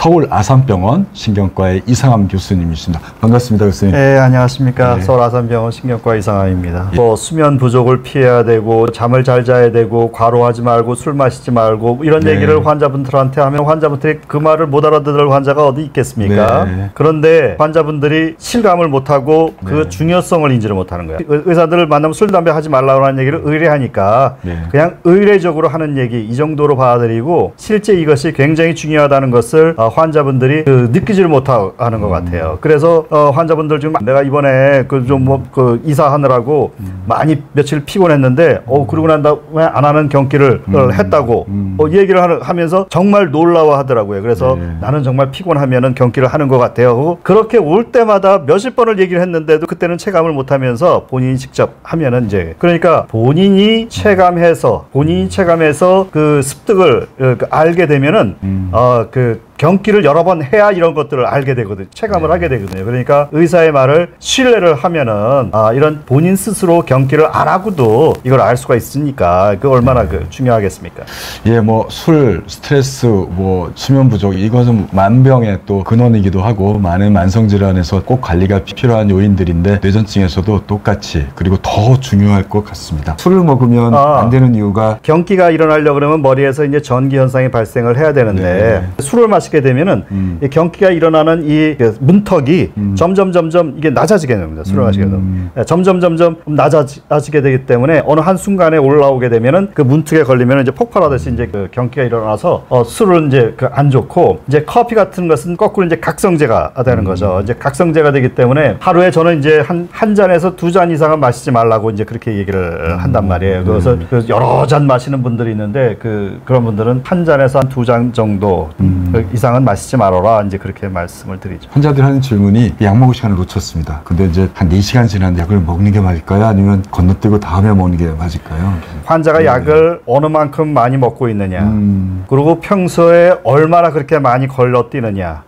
서울 아산병원 신경과의 이상암 교수님이십니다. 반갑습니다, 교수님. 네, 안녕하십니까. 네. 서울 아산병원 신경과 이상암입니다. 뭐 수면 부족을 피해야 되고 잠을 잘 자야 되고 과로하지 말고 술 마시지 말고 이런 얘기를 환자분들한테 하면 환자분들이 그 말을 못 알아들을 환자가 어디 있겠습니까? 그런데 환자분들이 실감을 못하고 그 중요성을 인지를 못하는 거예요. 의사들을 만나면 술, 담배 하지 말라고 하는 얘기를 의뢰하니까 그냥 의례적으로 하는 얘기 이 정도로 받아들이고 실제 이것이 굉장히 중요하다는 것을 환자분들이 느끼지를 못하는 것 같아요. 그래서 환자분들 지금 내가 이번에 그 이사하느라고 많이 며칠 피곤했는데 그러고 난 다음에 안 하는 경기를 했다고 얘기를 하면서 정말 놀라워하더라고요. 그래서 나는 정말 피곤하면은 경기를 하는 것 같아요. 그렇게 올 때마다 몇십 번을 얘기를 했는데도 그때는 체감을 못하면서 본인이 직접 하면은 이제 그러니까 본인이 체감해서 그 습득을 알게 되면은 그 경기를 여러 번 해야 이런 것들을 알게 되거든요. 체감을 하게 되거든요. 그러니까 의사의 말을 신뢰를 하면은 이런 본인 스스로 경기를 안 하고도 이걸 알 수가 있으니까 그 얼마나 중요하겠습니까? 예, 뭐 술, 스트레스, 뭐 수면 부족 이것은 만병의 또 근원이기도 하고 많은 만성 질환에서 꼭 관리가 필요한 요인들인데 뇌전증에서도 똑같이 그리고 더 중요할 것 같습니다. 술을 먹으면 안 되는 이유가 경기가 일어나려고 그러면 머리에서 이제 전기 현상이 발생을 해야 되는데 술을 마시게 되면은 이 경기가 일어나는 이 문턱이 점점 이게 낮아지게 됩니다. 술을 마시게 되면 점점 낮아지게 되기 때문에 어느 한 순간에 올라오게 되면은 그 문턱에 걸리면은 이제 폭발하듯이 이제 그 경기가 일어나서 술은 이제 안 좋고 이제 커피 같은 것은 거꾸로 이제 각성제가 되는 거죠. 이제 각성제가 되기 때문에 하루에 저는 이제 한 잔에서 2잔 이상은 마시지 말라고 이제 그렇게 얘기를 한단 말이에요. 그래서 여러 잔 마시는 분들이 있는데 그런 분들은 한 잔에서 한 2잔 정도 이상은 마시지 말아라 이제 그렇게 말씀을 드리죠. 환자들 하는 질문이 약 먹을 시간을 놓쳤습니다. 근데 이제 한 4시간 지난 약을 먹는 게 맞을까요? 아니면 건너뛰고 다음에 먹는 게 맞을까요? 환자가 약을 어느 만큼 많이 먹고 있느냐 그리고 평소에 얼마나 그렇게 많이 걸러뛰느냐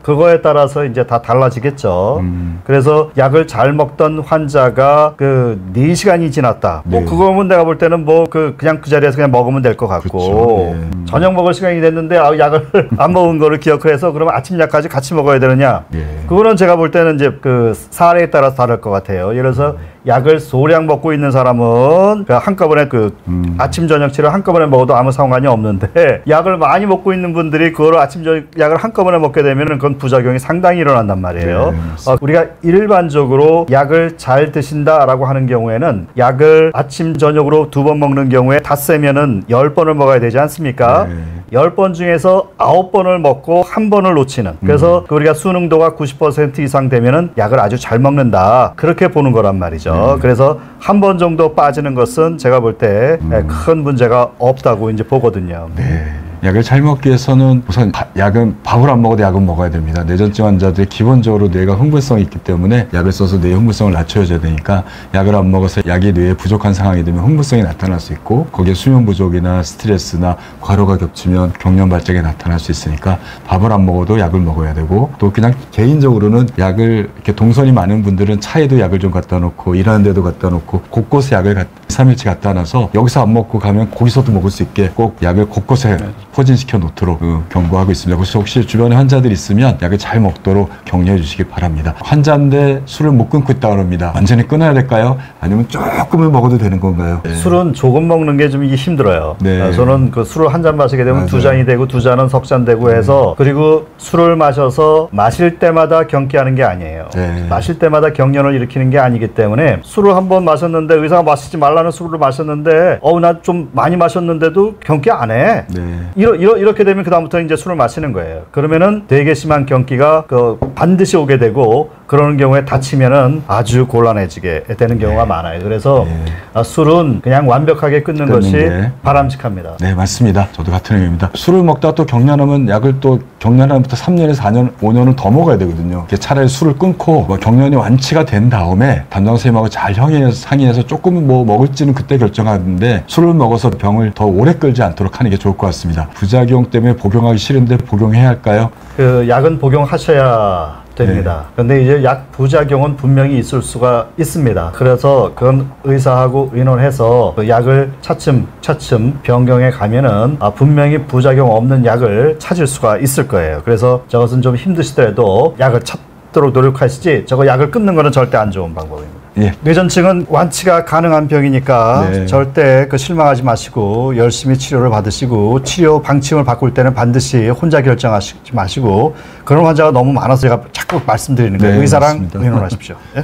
그거에 따라서 이제 다 달라지겠죠. 그래서 약을 잘 먹던 환자가 4시간이 지났다. 뭐 그거면 내가 볼 때는 뭐 그냥 그 자리에서 그냥 먹으면 될 것 같고 저녁 먹을 시간이 됐는데 약을 안 먹은 거를 기억을 해서 그러면 아침 약까지 같이 먹어야 되느냐? 그거는 제가 볼 때는 이제 그 사례에 따라서 다를 것 같아요. 예를 들어서 약을 소량 먹고 있는 사람은 한꺼번에 아침 저녁치를 한꺼번에 먹어도 아무 상관이 없는데 약을 많이 먹고 있는 분들이 그걸 아침 저녁 약을 한꺼번에 먹게 되면은 그건 부작용이 상당히 일어난단 말이에요. 우리가 일반적으로 약을 잘 드신다라고 하는 경우에는 약을 아침 저녁으로 2번 먹는 경우에 닷새면은 10번을 먹어야 되지 않습니까? 10번 중에서 9번을 먹고 1번을 놓치는 그래서 우리가 수능도가 90% 이상 되면은 약을 아주 잘 먹는다 그렇게 보는 거란 말이죠. 그래서 1번 정도 빠지는 것은 제가 볼 때 큰 문제가 없다고 이제 보거든요. 약을 잘 먹기 위해서는 우선 약은 밥을 안 먹어도 약은 먹어야 됩니다. 뇌전증 환자들이 기본적으로 뇌가 흥분성이 있기 때문에 약을 써서 뇌의 흥분성을 낮춰줘야 되니까 약을 안 먹어서 약이 뇌에 부족한 상황이 되면 흥분성이 나타날 수 있고 거기에 수면 부족이나 스트레스나 과로가 겹치면 경련 발작이 나타날 수 있으니까 밥을 안 먹어도 약을 먹어야 되고 또 그냥 개인적으로는 약을 이렇게 동선이 많은 분들은 차에도 약을 좀 갖다 놓고 일하는 데도 갖다 놓고 곳곳에 약을 3일치 갖다 놔서 여기서 안 먹고 가면 거기서도 먹을 수 있게 꼭 약을 곳곳에 포진시켜 놓도록 경고하고 있습니다. 그래서 혹시 주변에 환자들이 있으면 약을 잘 먹도록 격려해 주시기 바랍니다. 환자인데 술을 못 끊고 있다 그럽니다. 완전히 끊어야 될까요? 아니면 조금을 먹어도 되는 건가요? 술은 조금 먹는 게 좀 힘들어요. 저는 술을 한 잔 마시게 되면 2잔이 되고 2잔은 석 잔 되고 해서 그리고 술을 마셔서 마실 때마다 경기하는 게 아니에요. 마실 때마다 경련을 일으키는 게 아니기 때문에 술을 한 번 마셨는데 의사가 마시지 말라는 술을 마셨는데 나 좀 많이 마셨는데도 경기 안 해. 이렇게 되면 그다음부터 이제 술을 마시는 거예요. 그러면은 되게 심한 경기가 반드시 오게 되고 그러는 경우에 다치면은 아주 곤란해지게 되는 경우가 많아요. 그래서 술은 그냥 완벽하게 끊는 것이 바람직합니다. 네, 맞습니다. 저도 같은 의견입니다. 술을 먹다 또 경련하면 약을 또 경련하면부터 3년에서 4년, 5년을 더 먹어야 되거든요. 차라리 술을 끊고 경련이 완치가 된 다음에 담당 선생님하고 잘 상의해서 조금 뭐 먹을지는 그때 결정하는데 술을 먹어서 병을 더 오래 끌지 않도록 하는 게 좋을 것 같습니다. 부작용 때문에 복용하기 싫은데 복용해야 할까요? 약은 복용하셔야 됩니다. 그런데 이제 약 부작용은 분명히 있을 수가 있습니다. 그래서 그건 의사하고 의논해서 그 약을 차츰 변경해 가면은 분명히 부작용 없는 약을 찾을 수가 있을 거예요. 그래서 저것은 좀 힘드시더라도 약을 찾도록 노력하시지 저거 약을 끊는 거는 절대 안 좋은 방법입니다. 예. 뇌전증은 완치가 가능한 병이니까 네. 절대 실망하지 마시고 열심히 치료를 받으시고 치료 방침을 바꿀 때는 반드시 혼자 결정하지 마시고 그런 환자가 너무 많아서 제가 자꾸 말씀드리는 거예요. 네, 의사랑 맞습니다. 의논하십시오. 예?